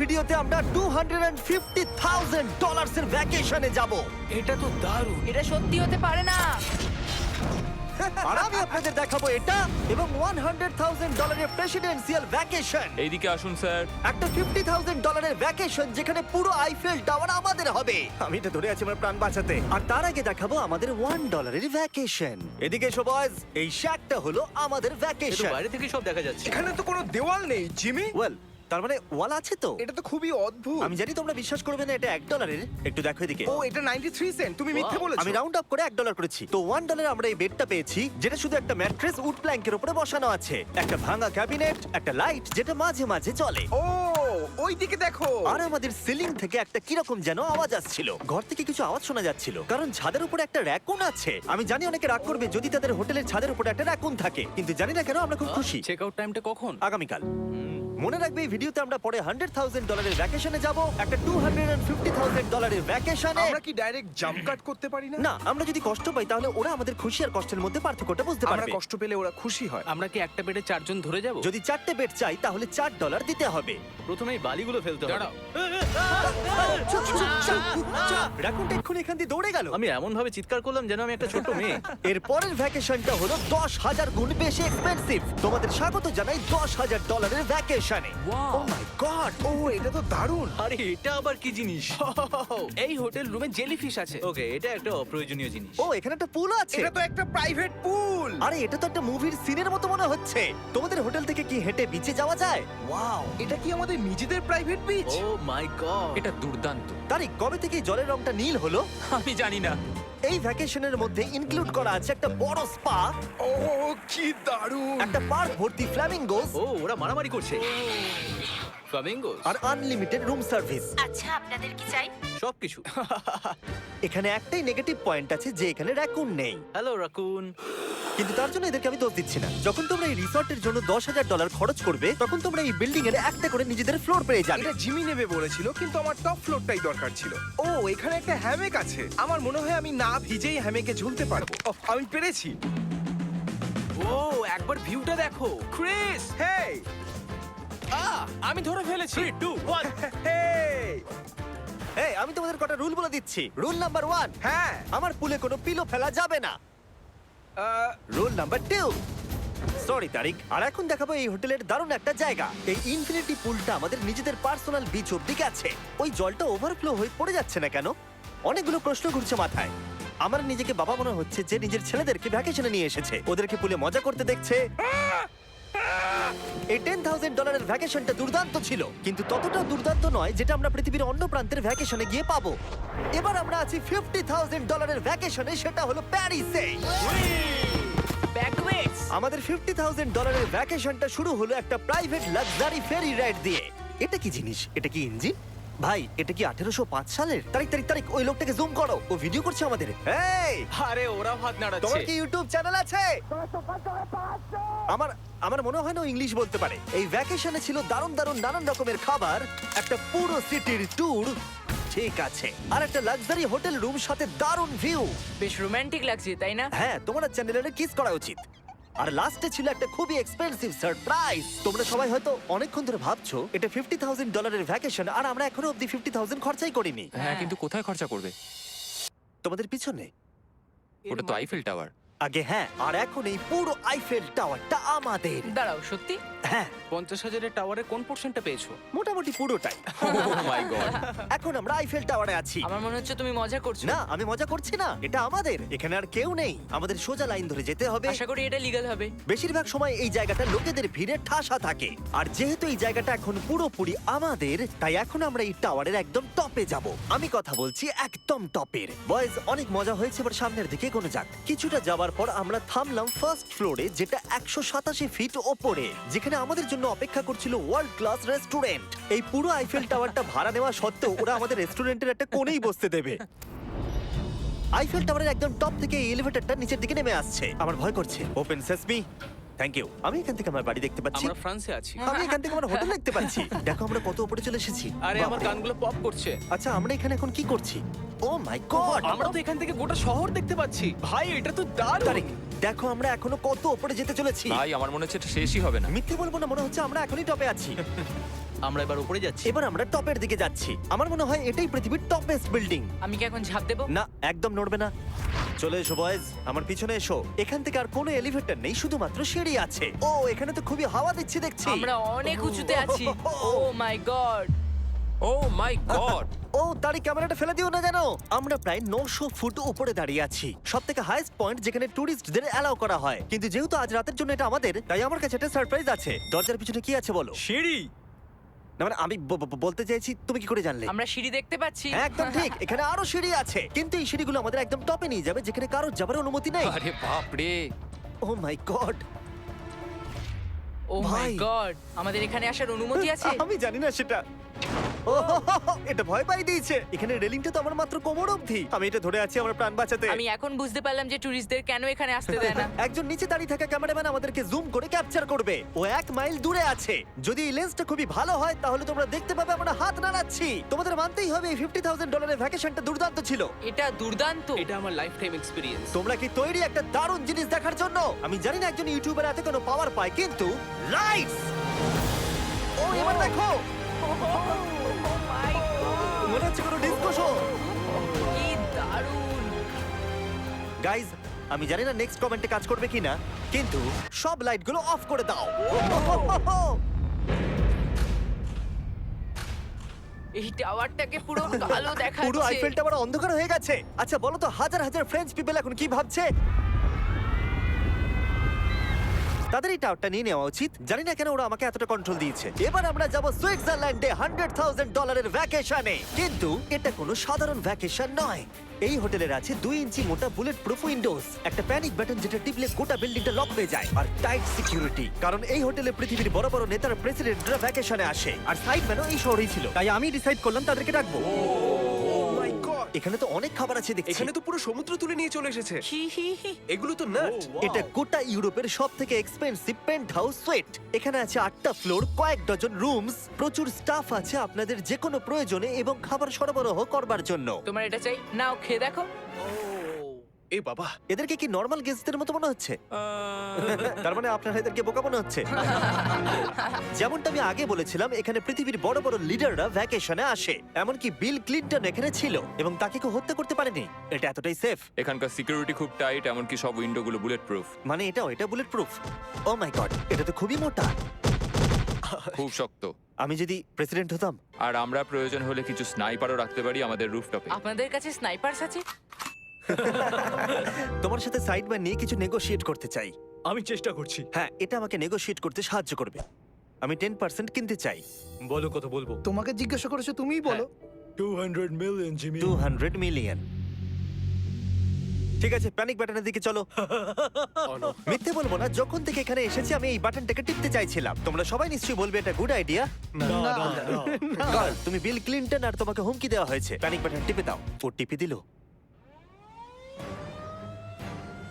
ভিডিওতে আমরা $250,000 এর ভ্যাকেশনে যাব। এটা তো দারুণ। এটা সত্যি হতে পারে না। আর আমি আপনাদের দেখাবো এটা এবং $100,000 এর প্রেসিডেন্সিয়াল ভ্যাকেশন। এইদিকে আসুন স্যার। একটা $50,000 এর ভ্যাকেশন যেখানে পুরো আইফেল টাওয়ার আমাদের হবে। আমি তো ধরে আছি আমার প্রাণ বাঁচাতে। আর তার আগে দেখাবো আমাদের $1 এর ভ্যাকেশন। এদিকে এসো বয়স, এই শ্যাকটা হলো আমাদের এটা ভ্যাকেশন। বাইরে থেকে সব দেখা যাচ্ছে। এখানে তো কোনো দেওয়াল নেই জিমি। ওয়েল, তার মানে ওয়াল আছে তো? এটা তো খুবই অদ্ভুত। আমি জানি তোমরা বিশ্বাস করবে না, এটা $1। একটু দেখো এদিকে। ও এটা 93 সেন্ট। তুমি মিথ্যে বলেছো। আমি রাউন্ড আপ করে $1 করেছি। তো $1 আমরা এই বেডটা পেয়েছি, যেটা শুধু একটা ম্যাট্রেস উড প্ল্যাঙ্কের উপরে বসানো আছে, একটা ভাঙা ক্যাবিনেট, একটা লাইট যেটা মাঝে মাঝে চলে, ও ওই দিকে দেখো। আর আমাদের সিলিং থেকে একটা কিরকম যেন আওয়াজ আসছিল। ঘর থেকে কিছু আওয়াজ শোনা যাচ্ছিল, কারণ ছাদের উপরে একটা র‍্যাকুন আছে। আমি জানি অনেকে রাগ করবে যদি তাদের হোটেলের ছাদের উপরে একটা র‍্যাকুন থাকে, কিন্তু জানি না কেন আমরা খুব খুশি। চেক আউট টাইমটা কখন? আগামীকাল। মনে রাখবে এই ভিডিওতে আমরা পরে $100,000 এর ভ্যাকেশনে যাব, একটা $250,000 এর ভ্যাকেশনে। আমরা কি ডাইরেক্ট জাম্প কাট করতে পারি না? না, আমরা যদি কষ্ট পাই তাহলে ওরা আমাদের খুশি আর কষ্টের মধ্যে পার্থক্যটা বুঝতে আমরা পারবে। কষ্ট পেলে ওরা খুশি হয়। আমরা কি একটা বেডে চারজন ধরে যাব? যদি 4টে বেড চাই তাহলে $4 দিতে হবে। প্রথমেই বালিগুলো ফেলতে হবে। রাকুনটা এক্ষুনি এখান দিয়ে দৌড়ে গেল। আমি এমন ভাবে চিৎকার করলাম যেন আমি একটা ছোট মেয়ে। এর পরের ভ্যাকেশনটা হলো 10,000 গুণ বেশি এক্সপেন্সিভ। তোমাদের স্বাগত জানাই $10,000 এর ভ্যাকেশনে। ও মাই গড, ও এটা তো দারুণ। আরে এটা আবার কি জিনিস? এই হোটেল রুমে জেলিফিশ আছে। ওকে, এটা একটা অপ্রয়োজনীয় জিনিস। ও এখানে একটা পুল আছে। এটা তো একটা প্রাইভেট পুল। আরে এটা তো একটা মুভির সিনের মতো মনে হচ্ছে। তোমাদের হোটেল থেকে কি হেঁটে বিচে যাওয়া যায়? ওয়াও। এটা কি আমাদের নিজেদের প্রাইভেট বিচ? ও মাই গড। এটা দুর্দান্ত। তারিক, কবে থেকে এই জলের রংটা নীল হলো? আমি জানি না। এই ভ্যাকেশনের মধ্যে ইনক্লুড করা আছে একটা বড় স্পা, ও কি দারুণ। একটা পার্ক ভর্তি ফ্ল্যামিঙ্গোস ও ওরা মারামারি করছে। ফ্লামিঙ্গোস আর আনলিমিটেড রুম সার্ভিস। আচ্ছা, আপনাদের কি চাই? সবকিছু। এখানে একটাই নেগেটিভ পয়েন্ট আছে যে এখানে র‍্যাকুন নেই, হ্যালো রাকুন। কিন্তু তার জন্য এদেরকে আমি দোষ দিচ্ছি না। যখন তোমরা এই রিসর্টের জন্য $10,000 খরচ করবে, তখন তোমরা এই বিল্ডিং এর একটা করে নিজেদের ফ্লোর পেয়ে যাবে। এটা জিমি নেবে বলেছিল, কিন্তু আমার টপ ফ্লোরটাই দরকার ছিল। ও এখানে একটা হ্যামেক আছে। আমার মনে হয় আমি না ভিজেই হ্যামেকে ঝুলতে পারবো। ওহ, আমি পেরেছি। ও একবার ভিউটা দেখো ক্রিস। হেই আমি ধরে ফেলেছি। 3 2 1 হেই। এই, আমি তোমাদের কটা রুল বলে দিচ্ছি। রুল নাম্বার 1, হ্যাঁ আমার পুলে কোনো পিলো ফেলা যাবে না। রুল নাম্বার 2, সরি তারিক। আর এখন দেখাবো এই হোটেলের দারুণ একটা জায়গা। এই ইনফিনিটি পুলটা আমাদের নিজেদের পার্সোনাল বিচ অব্দি আছে। ওই জলটা ওভারফ্লো হয়ে পড়ে যাচ্ছে না কেন? অনেকগুলো প্রশ্ন ঘুরছে মাথায়। আমার নিজেকে বাবা মনে হচ্ছে যে নিজের ছেলেদেরকে ভ্যাকেশনে নিয়ে এসেছে, ওদেরকে পুলে মজা করতে দেখছে। এই $10,000 এর ভ্যাকেশনটা দুর্দান্ত ছিল, কিন্তু ততটা দুর্দান্ত নয় যেটা আমরা পৃথিবীর অন্য প্রান্তের ভ্যাকেশনে গিয়ে পাবো। এবার আমরা আছি $50,000 এর ভ্যাকেশনে, সেটা হলো প্যারিসে। ব্যাকওয়েটস। আমাদের $50,000 এর ভ্যাকেশনটা শুরু হলো একটা প্রাইভেট লাক্সারি ফেরি রাইড দিয়ে। এটা কি জিনিস? এটা কি ইঞ্জিন? ভাই, এটা কি 1805 সালের? তারিক তারিক তারিক, ওই লোকটাকে জুম করো, ও ভিডিও করছে আমাদের। এই, আরে ওরা হাত তোমার নাড়াচ্ছে। কি ইউটিউব চ্যানেল আছে? আমার মনে হয় না ও ইংলিশ বলতে পারে। এই ভ্যাকেশনে ছিল দারুণ দারুণ নানান রকমের খাবার, একটা পুরো সিটির ট্যুর, ঠিক আছে, আর একটা লাক্সারি হোটেল রুম সাথে দারুণ ভিউ। বেশ রোমান্টিক লাগছে, তাই না? হ্যাঁ, তোমার চ্যানেলের কিস করা উচিত। আর লাস্টে ছিল একটা খুবই এক্সপেন্সিভ সারপ্রাইজ। তোমরা সবাই হয়তো অনেকক্ষণ ধরে ভাবছো এটা $50,000 এর ভ্যাকেশন, আর আমরা এখনো অব্দি 50,000 খরচাই করিনি। হ্যাঁ, কিন্তু কোথায় খরচা করবে? তোমাদের পিছনে ওটা তো আইফেল টাওয়ার। আগে হ্যাঁ, আর এখন এই পুরো আইফেল টাওয়ারটা আমাদের। দাঁড়াও, সত্যি? হ্যাঁ, 50,000 এর টাওয়ারের কোন পোর্শনটা পেয়েছো? মোটামুটি পুরোটাই। ও মাই গড। এখন আমরা আইফেল টাওয়ারে আছি। আমার মনে হচ্ছে তুমি মজা করছো। না, আমি মজা করছি না, এটা আমাদের। এখানে আর কেউ নেই, আমাদের সোজা লাইন ধরে যেতে হবে। আশা করি এটা লিগ্যাল হবে। বেশিরভাগ সময় এই জায়গাটা লোকেদের ভিড়ে ঠাসা থাকে, আর যেহেতু এই জায়গাটা এখন পুরোপুরি আমাদের, তাই এখন আমরা এই টাওয়ারের একদম টপে যাব। আমি কথা বলছি একদম টপের। বয়েজ, অনেক মজা হয়েছে, এবার সামনের দিকে এগোনো যাক। কিছুটা যাওয়ার পর আমরা থামলাম ফার্স্ট ফ্লোরে, যেটা 187 ফিট ওপরে, যেখানে আমাদের জন্য অপেক্ষা করছিল ওয়ার্ল্ড ক্লাস রেস্টুরেন্ট। এই পুরো আইফেল টাওয়ারটা ভাড়া নেওয়া সত্ত্বেও ওরা আমাদের রেস্টুরেন্টের একটা কোণেই বসতে দেবে। আইফেল টাওয়ারের একদম টপ থেকে এই এলিভেটরটা নিচের দিকে নেমে আসছে। আমার ভয় করছে। Open sesame. Thank you. আমি এখান থেকে আমার বাড়ি দেখতে পাচ্ছি। আমরা ফ্রান্সে আছি। আমি এখান থেকে আমার হোটেল দেখতে পাচ্ছি। দেখো আমরা কত উপরে চলে এসেছি। আরে আমার বাপরে। কানগুলো পপ করছে। আচ্ছা, আমরা এখানে এখন কি করছি? ও মাই গড, আমরা তো এখান থেকে গোটা শহর দেখতে পাচ্ছি। ভাই এটা তো দারুণ। তারিক, দেখো আমরা এখনো কত উপরে যেতে চলেছি। ভাই, আমার মনে হচ্ছে এটা শেষই হবে না। মিথ্যে বলবো না, মনে হচ্ছে আমরা এখনই টপে আছি। আমরা এবার উপরে যাচ্ছি। এবার আমরা টপের দিকে যাচ্ছি। আমার মনে হয় এটাই পৃথিবীর টপেস্ট বিল্ডিং। আমি কি এখন ঝাঁপ দেবো? না, একদম নড়বে না। চলে এসো বয়েজ, আমার পিছনে এসো। এখান থেকে আর কোনো এলিভেটর নেই, শুধুমাত্র সিঁড়ি আছে। ও, এখানে তো খুবই হাওয়া দিচ্ছে দেখছি। আমরা অনেক উঁচুতে আছি। ও মাই গড! ও মাই গড! ও, তারই ক্যামেরাটা ফেলে দিও না জানো। আমরা প্রায় 900 ফুট উপরে দাঁড়িয়ে আছি, সব থেকে হাইস্ট পয়েন্ট যেখানে টুরিস্টদের অ্যালাউ করা হয়। কিন্তু যেহেতু আজ রাতের জন্য এটা আমাদের, তাই আমার কাছে একটা সারপ্রাইজ আছে। দরজার পিছনে কি আছে বলো? সিঁড়ি। না মানে আমি বলতে চাইছি, তুমি কি করে জানলে? আমরা সিঁড়ি দেখতে পাচ্ছি। হ্যাঁ, একদম ঠিক। এখানে আরো সিঁড়ি আছে, কিন্তু এই সিঁড়িগুলো আমাদের একদম টপে নিয়ে যাবে, যেখানে কারোর যাবার অনুমতি নেই। আরে বাপ রে! ও মাই গড! ও মাই ভাই। গড! আমাদের এখানে আসার অনুমতি আছে? আমি জানি না সেটা। ও, এটা ভয় পাই দিয়েছে। এখানে রেলিংটা তো আমার মাত্র কোমর অবধি। আমি এটা ধরে আছি আমার প্রাণ বাঁচাতে। আমি এখন বুঝতে পারলাম যে ট্যুরিস্টদের কেন এখানে আসতে দেয় না। একজন নিচে দাঁড়িয়ে থাকা ক্যামেরাম্যান আমাদেরকে জুম করে ক্যাপচার করবে। ও 1 মাইল দূরে আছে। যদি এই লেন্সটা খুবই ভালো হয় তাহলে তোমরা দেখতে পাবে আমরা হাত নাড়াচ্ছি। তোমাদের মানতেই হবে এই $50,000 ভ্যাকেশনটা দুর্দান্ত ছিল। এটা দুর্দান্ত। এটা আমার লাইফ টাইম এক্সপিরিয়েন্স। তোমরা কি তৈরি একটা দারুণ জিনিস দেখার জন্য? আমি জানি না একজন ইউটিউবার এত কোনো পাওয়ার পায়, কিন্তু লাইটস! ও, এবার দেখো, মনে হচ্ছে কোনো ডিসকো শো। কি দারুণ! গাইজ, আমি জানি না নেক্সট কমেন্টে কাজ করবে কিনা, কিন্তু সব লাইটগুলো অফ করে দাও। এই টাওয়ারটাকে পুরো কালো দেখাচ্ছে। পুরো আইফেল টাওয়ার অন্ধকার হয়ে গেছে। আচ্ছা বলো তো, হাজার হাজার ফ্রেঞ্চ পিপল এখন কি ভাবছে? তাদের এই টাওয়ারটা নিয়ে নেওয়া উচিত। জানি না কেন ওরা আমাকে এতটা কন্ট্রোল দিয়েছে। এবার আমরা যাব সুইজারল্যান্ডে $100,000 ভ্যাকেশনে। কিন্তু এটা কোনো সাধারণ ভ্যাকেশন নয়। এই হোটেলের আছে 2 ইঞ্চি মোটা বুলেট প্রুফ উইন্ডোজ, একটা প্যানিক বাটন যেটা টিপলে গোটা বিল্ডিংটা লক হয়ে যায়, আর টাইট সিকিউরিটি। কারণ এই হোটেলে পৃথিবীর বড় বড় নেতার প্রেসিডেন্টরা ভ্যাকেশনে আসে। আর সাইডম্যানও এই শহরেই ছিল, তাই আমি ডিসাইড করলাম তাদেরকে ডাকবো। মাই গড! এখানে তো অনেক খাবার আছে দেখছি। এখানে তো পুরো সমুদ্র তুলে নিয়ে চলে এসেছে। হি হি হি। এগুলো তো নাট। এটা গোটা ইউরোপের সব থেকে এক্সপেন্সিভ পেন্ট হাউস সুইট। এখানে আছে 8টা ফ্লোর, কয়েক ডজন রুমস, প্রচুর স্টাফ আছে আপনাদের যে কোনো প্রয়োজনে এবং খাবার সরবরাহ করবার জন্য। তোমার এটা চাই? নাও খেয়ে দেখো। এ বাবা! এদেরকে কি নর্মাল গেস্টদের মতো মনে হচ্ছে? তার মানে আপনারা এদেরকে বোকা মনে হচ্ছে। যেমনটা আমি আগে বলেছিলাম, এখানে পৃথিবীর বড় বড় লিডাররা ভ্যাকেশনে আসে। এমনকি বিল ক্লিনটন এখানে ছিল এবং তাকে কেউ হত্যা করতে পারেনি। এটা এতটাই সেফ। এখানকার সিকিউরিটি খুব টাইট, এমনকি সব উইন্ডোগুলো বুলেট প্রুফ। মানে এটা বুলেট প্রুফ। ও মাই গড, এটা তো খুবই মোটা। খুব শক্ত। আমি যদি প্রেসিডেন্ট হতাম। আর আমরা প্রয়োজন হলে কিছু স্নাইপারও রাখতে পারি আমাদের রুফটপে। আপনাদের কাছে স্নাইপারস আছে? তোমার সাথে সাইড বাই নিয়ে কিছু নেগোশিয়েট করতে চাই। আমি চেষ্টা করছি। হ্যাঁ, এটা আমাকে নেগোশিয়েট করতে সাহায্য করবে। আমি 10% কিনতে চাই। বলো কত বলবো? তোমাকে জিজ্ঞাসা করেছো, তুমিই বলো। 200 মিলিয়ন জিমি। 200 মিলিয়ন। ঠিক আছে, প্যানিক বাটনের দিকে চলো। মিথ্যে বলবো না, যখন থেকে এখানে এসেছি আমি এই বাটনটাকে টিপতে চাইছিলাম। তোমরা সবাই নিশ্চয়ই বলবে এটা গুড আইডিয়া। তুমি বিল ক্লিনটন আর তোমাকে হুমকি দেওয়া হয়েছে। প্যানিক বাটন টিপে দাও। ও টিপে দিল।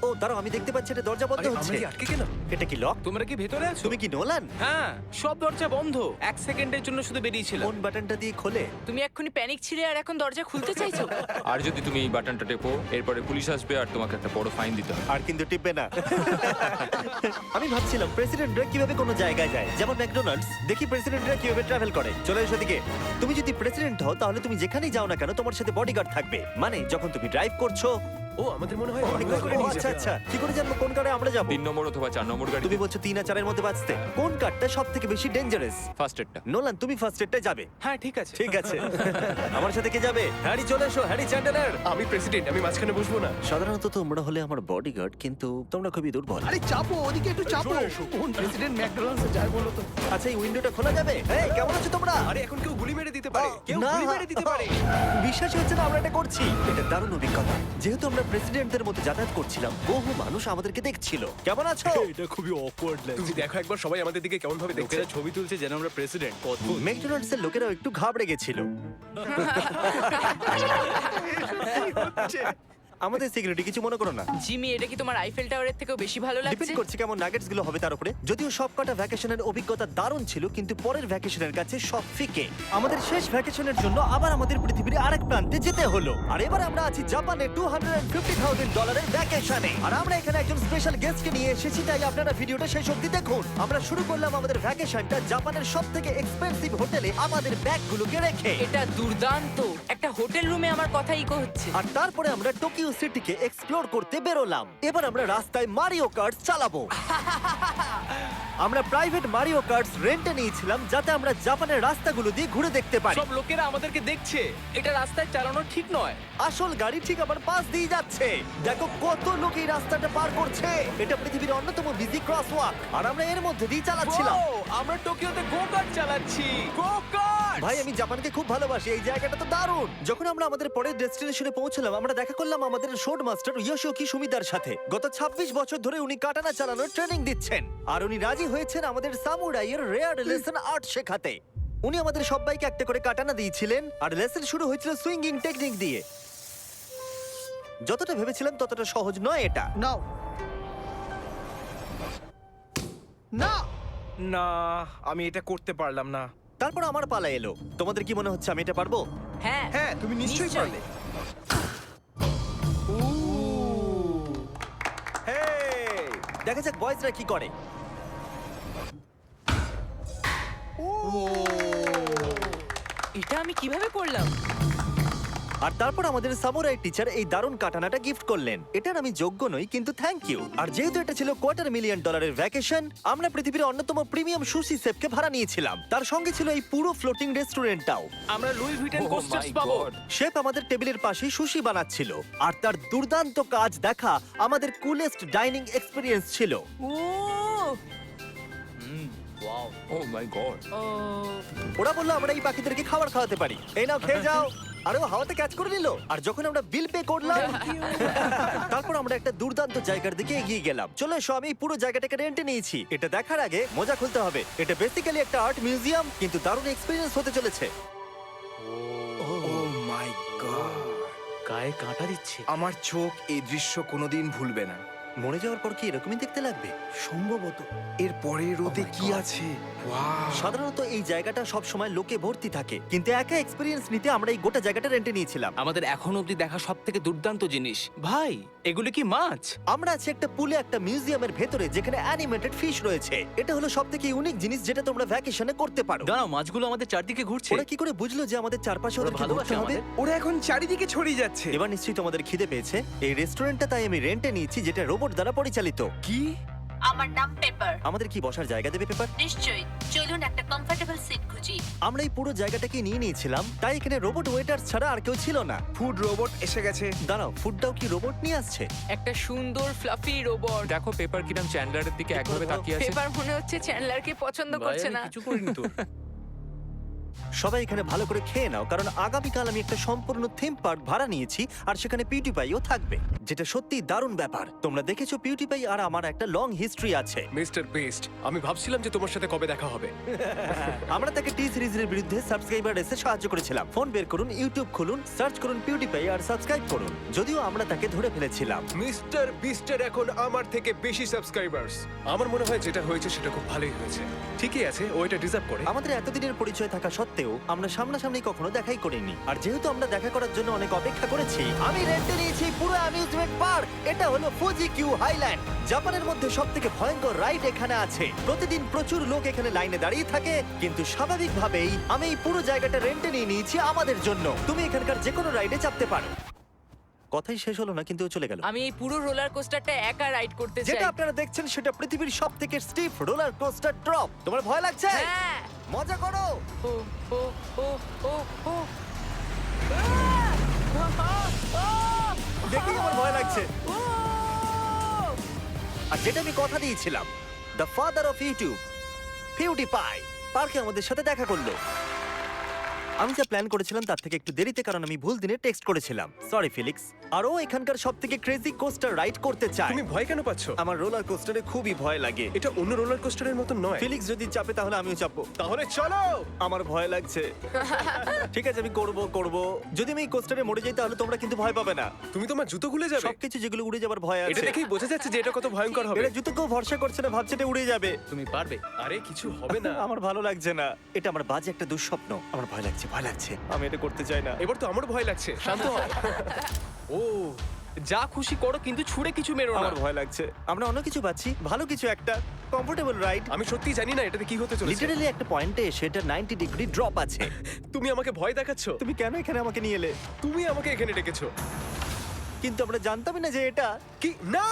ও দাঁড়াও, আমি দেখতে পাচ্ছি এটা দরজা বন্ধ আরে, হচ্ছে। আমরা কি আটকে গেলাম? এটা কি লক? তোমরা কি ভেতরে আছো? তুমি কি নোলান? হ্যাঁ, সব দরজা বন্ধ। 1 সেকেন্ডের জন্য শুধু বেরিয়েছিলাম। কোন বাটনটা দিয়ে খোলে? তুমি এক্ষুনি প্যানিক ছিলে আর এখন দরজা খুলতে চাইছো? আর যদি তুমি এই বাটনটা টেপো, এরপরে পুলিশ আসবে আর তোমাকে একটা বড় ফাইন দিতে হবে। আর কিন্তু টিপবে না। আমি ভাবছিলাম প্রেসিডেন্টরা কিভাবে কোনো জায়গায় যায়, যেমন ম্যাকডোনাল্ডস। দেখি প্রেসিডেন্টরা কিভাবে ট্রাভেল করে। চলে এসো দিকে। তুমি যদি প্রেসিডেন্ট হও তাহলে তুমি যেখানেই যাও না কেন তোমার সাথে বডিগার্ড থাকবে। মানে যখন তুমি ড্রাইভ করছো। ও, আমাদের মনে হয় ও, অনেক করে নিয়ে আচ্ছা যাবে। আচ্ছা, কি করে জানবো কোন কারে আমরা যাবো? 3 নম্বর অথবা 4 নম্বর গাড়ি। তুমি বলছো 3 আর 4 এর মধ্যে বাঁচতে। কোন কারটা সব থেকে বেশি ডেঞ্জারাস? ফার্স্ট এডটা। নোলান, তুমি ফার্স্ট এডটায় যাবে। হ্যাঁ, ঠিক আছে। ঠিক আছে। আমার সাথে কে যাবে? হ্যারি, চলে এসো। Harry Chandler. আমি প্রেসিডেন্ট, আমি মাঝখানে বসবো না। সাধারণত তোমরা হলে আমার বডিগার্ড, কিন্তু তোমরা খুবই দুর্বল। আরে চাপো, ওদিকে একটু চাপো। কোন প্রেসিডেন্ট ম্যাকডোনাল্ডসে যায় বলো তো? আচ্ছা, এই উইন্ডোটা খোলা যাবে? এই, কেমন আছো তোমরা? আরে, এখন কেউ গুলি মেরে দিতে পারে। কেউ না, গুলি মেরে দিতে পারে। বিশ্বাসই হচ্ছে না আমরা এটা করছি। এটা দারুণ অভিজ্ঞতা। যেহেতু আমরা প্রেসিডেন্টদের মতো যাতায়াত করছিলাম, বহু মানুষ আমাদেরকে দেখছিল। কেমন আছো? এটা খুবই অকওয়ার্ড লাগছে। তুমি দেখো একবার সবাই আমাদের দিকে কেমন ভাবে দেখছে। লোকেরা ছবি তুলছে যেন আমরা প্রেসিডেন্ট। অদ্ভুত। ম্যাকডোনাল্ডস এর লোকেরাও একটু ঘাবড়ে গেছিল। আমাদের সিকিউরিটি কিছু মনে করো না। জিমি, এটা কি তোমার আইফেল টাওয়ারের থেকেও বেশি ভালো লাগছে? ডিপেন্ড করছে কেমন নাগেটস গুলো হবে তার উপরে। যদিও সবকটা ভ্যাকেশনের অভিজ্ঞতা দারুণ ছিল, কিন্তু পরের ভ্যাকেশনের কাছে সব ফিকে। আমাদের শেষ ভ্যাকেশনের জন্য আবার আমাদের পৃথিবীর আরেক প্রান্তে যেতে হলো। আর এবার আমরা আছি জাপানে $250,000 ভ্যাকেশনে। আর আমরা এখানে একজন স্পেশাল গেস্টকে নিয়ে এসেছি, তাই আপনারা ভিডিওটা শেষ অবধি দেখুন। আমরা শুরু করলাম আমাদের ভ্যাকেশনটা জাপানের সবথেকে এক্সপেন্সিভ হোটেলে আমাদের ব্যাগগুলোকে রেখে। এটা দুর্দান্ত। একটা হোটেল রুমে আমার কথা ইকো হচ্ছে। আর তারপরে আমরা টোকিও সিটিকে এক্সপ্লোর করতে বেরোলাম। এবার আমরা রাস্তায় মারিও কার্টস চালাবো। আমরা প্রাইভেট মারিও কার্টস রেন্টে নিয়েছিলাম, যাতে আমরা জাপানের রাস্তাগুলো দিয়ে ঘুরে দেখতে পারি। সব লোকেরা আমাদেরকে দেখছে। এটা রাস্তায় চালানো ঠিক নয়। আসল গাড়ি ঠিক আমার পাশ দিয়ে যাচ্ছে। দেখো কত লোক এই রাস্তাটা পার করছে। এটা পৃথিবীর অন্যতম বিজি ক্রসওয়াক, আর আমরা এর মধ্যে দিয়ে চালাচ্ছিলাম। ও, আমরা টোকিওতে গো কার্ট চালাচ্ছি। গো কার্ট! ভাই, আমি জাপানকে খুব ভালোবাসি। এই জায়গাটা তো দারুণ। যখন আমরা আমাদের পরের ডেস্টিনেশনে পৌঁছলাম, আমরা দেখা করলাম আমাদের শোড মাস্টার ইয়োশিওকি সুমিদার সাথে। গত 26 বছর ধরে উনি কাটানা চালানোর ট্রেনিং দিচ্ছেন, আর উনি রাজি হয়েছেন আমাদের সামুরাইয়ের রেয়ার লেসন আর্ট শেখাতে। উনি আমাদের সবাইকে একটা করে কাটানা দিয়েছিলেন, আর লেসন শুরু হয়েছিল সুইঙ্গিং টেকনিক দিয়ে। যতটা ভেবেছিলাম ততটা সহজ নয় এটা। নাও। না, না, আমি এটা করতে পারলাম না। তারপর আমার পালা এলো। তোমাদের কি মনে হচ্ছে আমি এটা পারবো? হ্যাঁ হ্যাঁ, তুমি নিশ্চয়ই পারলে। হেই! দেখা যাক বয়েজরা কি করে। এটা আমি কিভাবে করলাম? আর তারপর আমাদের সামুরাই টিচার এই দারুণ কাটানাটা গিফট করলেন। এটার আমি যোগ্য নই, কিন্তু থ্যাংক ইউ। আর যেহেতু এটা ছিল $250,000 ভ্যাকেশন, আমরা পৃথিবীর অন্যতম প্রিমিয়াম সুশি শেফকে ভাড়া নিয়েছিলাম। তার সঙ্গে ছিল এই পুরো ফ্লোটিং রেস্টুরেন্টটাও। আমরা লুই ভিটেন Oh কোস্টার্স my পাবো। God! শেফ আমাদের টেবিলের পাশেই সুশি বানাচ্ছিল, আর তার দুর্দান্ত কাজ দেখা আমাদের কুলেস্ট ডাইনিং এক্সপিরিয়েন্স ছিল। ও Oh my God! ও ওরা বললো আমরা এই পাখিদেরকে খাবার খাওয়াতে পারি। এই নাও, খেয়ে যাও। আরে ও হাওয়াতে ক্যাচ করে নিল। আর যখন আমরা বিল পে করলাম, তারপর আমরা একটা দুর্দান্ত জায়গার দিকে এগিয়ে গেলাম। চলে এসো, আমি এই পুরো জায়গাটাকে রেন্টে নিয়েছি। এটা দেখার আগে মজা খুলতে হবে। এটা বেসিক্যালি একটা আর্ট মিউজিয়াম, কিন্তু দারুণ এক্সপেরিয়েন্স হতে চলেছে। ও মাই গড! গায়ে কাঁটা দিচ্ছে। আমার চোখ এই দৃশ্য কোনোদিন ভুলবে না। মরে যাওয়ার পর কি এরকমই দেখতে লাগবে? সম্ভবত। এর পরের রোদে কি আছে? ওয়াও! সাধারণত এই জায়গাটা সব সময় লোকে ভর্তি থাকে, কিন্তু একা এক্সপেরিয়েন্স নিতে আমরা এই গোটা জায়গাটা রেন্টে নিয়েছিলাম। আমাদের এখন অবধি দেখা সবথেকে দুর্দান্ত জিনিস। ভাই, এগুলো কি মাছ? আমরা আছি একটা পুলে, একটা মিউজিয়ামের ভেতরে, যেখানে অ্যানিমেটেড ফিশ রয়েছে। এটা হলো সবথেকে ইউনিক জিনিস যেটা তোমরা ভ্যাকেশনে করতে পারো। দাঁড়াও, মাছগুলো আমাদের চারদিকে ঘুরছে। ওরা কি করে বুঝলো যে আমাদের চারপাশে ওরা ওদেরকে ভালোবাসে ঘুরতে হবে? আমাদের। ওরা এখন চারিদিকে ছড়িয়ে যাচ্ছে। এবার নিশ্চয়ই তোমাদের খিদে পেয়েছে। এই রেস্টুরেন্টটা তাই আমি রেন্টে নিয়েছি, যেটা রোবট দ্বারা পরিচালিত। কি? আমার নাম পেপার। আমাদের কি বসার জায়গা দেবে পেপার? নিশ্চয়ই, চলুন একটা কমফোর্টেবল সিট খুঁজি। আমরা এই পুরো জায়গাটাকে নিয়ে নিয়েছিলাম, তাই এখানে রোবট ওয়েটার ছাড়া আর কেউ ছিল না। ফুড রোবট এসে গেছে। দাঁড়াও, ফুডটাও কি রোবট নিয়ে আসছে? একটা সুন্দর ফ্লাফি রোবট। দেখো পেপার কিরাম চ্যান্ডলারের দিকে একভাবে তাকিয়ে আছে। পেপার মনে হচ্ছে চ্যান্ডলারকে পছন্দ ভাই, করছে আমি না। কিছু করিনি তো। সবাই এখানে ভালো করে খেয়ে নাও, কারণ আগামীকাল আমি একটা সম্পূর্ণ থিম পার্ক ভাড়া নিয়েছি, আর সেখানে পিউটিপাইও থাকবে, যেটা সত্যি দারুণ ব্যাপার। তোমরা দেখেছো পিউটিপাই আর আমার একটা লং হিস্ট্রি আছে। মিস্টার বেস্ট, আমি ভাবছিলাম যে তোমার সাথে কবে দেখা হবে। আমরা তাকে টি সিরিজের বিরুদ্ধে সাবস্ক্রাইবার এসে সাহায্য করেছিলাম। ফোন বের করুন, ইউটিউব খুলুন, সার্চ করুন পিউটিপাই আর সাবস্ক্রাইব করুন। যদিও আমরা তাকে ধরে ফেলেছিলাম। মিস্টার বিস্টের এখন আমার থেকে বেশি সাবস্ক্রাইবার্স। আমার মনে হয় যেটা হয়েছে সেটা খুব ভালোই হয়েছে। ঠিকই আছে, ও এটা ডিজার্ভ করে। আমাদের এতদিনের পরিচয় থাকা সত্ত্বেও আমরা সামনাসামনি কখনো দেখাই করিনি, আর যেহেতু আমরা দেখা করার জন্য অনেক অপেক্ষা করেছি, আমি রেন্টে নিয়েছি পুরো অ্যামিউজমেন্ট পার্ক। এটা হলো ফুজি কিউ হাইল্যান্ড। জাপানের মধ্যে সবথেকে ভয়ঙ্কর রাইড এখানে আছে। প্রতিদিন প্রচুর লোক এখানে লাইনে দাঁড়িয়ে থাকে, কিন্তু স্বাভাবিকভাবেই আমি এই পুরো জায়গাটা রেন্টে নিয়ে নিয়েছি আমাদের জন্য। তুমি এখানকার যে কোনো রাইডে চাপতে পারো। কথাই শেষ হলো না, কিন্তু ও চলে গেল। আমি এই পুরো রোলার কোস্টারটা একা রাইড করতে চাই। যেটা আপনারা দেখছেন সেটা পৃথিবীর সবথেকে স্টিফ রোলার কোস্টার ড্রপ। তোমার ভয় লাগছে? হ্যাঁ। মজা করো। ও ও ও ও ও দেখেই আমার ভয় লাগছে। আর যেটা আমি কথা দিয়েছিলাম, দ্য ফাদার অফ ইউটিউব, পিউটিপাই, পার্কে আমাদের সাথে দেখা করলো। আমি যা প্ল্যান করেছিলাম তার থেকে একটু দেরিতে, কারণ আমি ভুল দিনে টেক্সট করেছিলাম। সরি ফিলিক্স। আর ও এখানকার সবথেকে ক্রেজি কোস্টার রাইড করতে চায়। তুমি ভয় কেন পাচ্ছ? আমার রোলার কোস্টারে খুবই ভয় লাগে। এটা অন্য রোলার কোস্টারের মতন নয়। ফিলিক্স যদি চাপে তাহলে আমিও চাপবো। তাহলে চলো। আমার ভয় লাগছে। ঠিক আছে, আমি করব। যদি আমি এই কোস্টারে মরে যাই তাহলে তোমরা কিন্তু ভয় পাবে না। তুমি তোমার জুতো খুলে যাবে। সবকিছু যেগুলো উড়ে যাবার ভয় এটা আছে। দেখেই বোঝা যাচ্ছে যে এটা কত ভয়ঙ্কর হবে। এরা জুতোকেও ভরসা করছে না, ভাবছে এটা উড়ে যাবে। তুমি পারবে। আরে কিছু হবে না। আমার ভালো লাগছে না। এটা আমার বাজে একটা দুঃস্বপ্ন। আমার ভয় লাগছে। আমি এটা করতে চাই না। এবার তো আমার ভয় লাগছে। শান্ত হও। ও যা খুশি করো কিন্তু ছুঁড়ে কিছু মেরো না। আমার ভয় লাগছে। আমরা অন্য কিছু পাচ্ছি, ভালো কিছু একটা কমফোর্টেবল রাইড। আমি সত্যি জানি না এটাতে কি হতে চলেছে। লিটারালি একটা পয়েন্টে সেটা 90 ডিগ্রি ড্রপ আছে। তুমি আমাকে ভয় দেখাচ্ছ। তুমি কেন এখানে আমাকে নিয়ে এলে? তুমি আমাকে এখানে ডেকেছো। কিন্তু আমরা জানতামই না যে এটা কি না,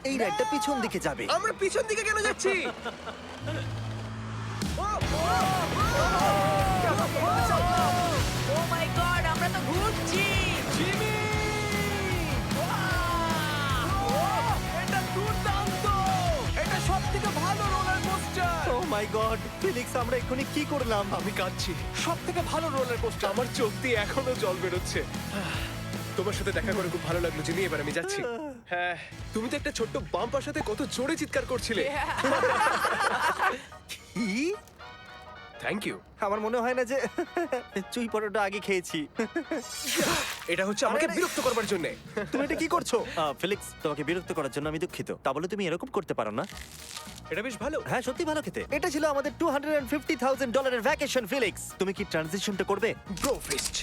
এই রাইডটা পিছন দিকে যাবে। আমরা পিছন দিকে কেন যাচ্ছি? ও মাই গড, আমরা তো ঘুরছি। এটা দুর্দান্ত। এটা সবথেকে ভালো রোলার কোস্টার। ও মাই গড, ফিলিক্স আমরা এক্ষুনি কি করলাম? আমি কাঁদছি। সবথেকে ভালো রোলার কোস্টার। আমার চোখ দিয়ে এখনো জল বেরোচ্ছে। তোমার সাথে দেখা করে খুব ভালো লাগলো জিমি। এবার আমি যাচ্ছি। হ্যাঁ, তুমি তো একটা ছোট্ট বাম্পার সাথে কত জোরে চিৎকার করছিলে। কি? Thank you. আমার মনে হয় না যে চুই পরোটা আগে খেয়েছি। এটা হচ্ছে আমাকে আরে, বিরক্ত করবার জন্য। তুমি এটা কি করছো? ফিলিক্স, তোমাকে বিরক্ত করার জন্য আমি দুঃখিত। তা বলে তুমি এরকম করতে পারো না। এটা বেশ ভালো। হ্যাঁ, সত্যি ভালো খেতে। এটা ছিল আমাদের $250,000 ভ্যাকেশন। ফিলিক্স, তুমি কি ট্রানজিশনটা করবে? Bro feast.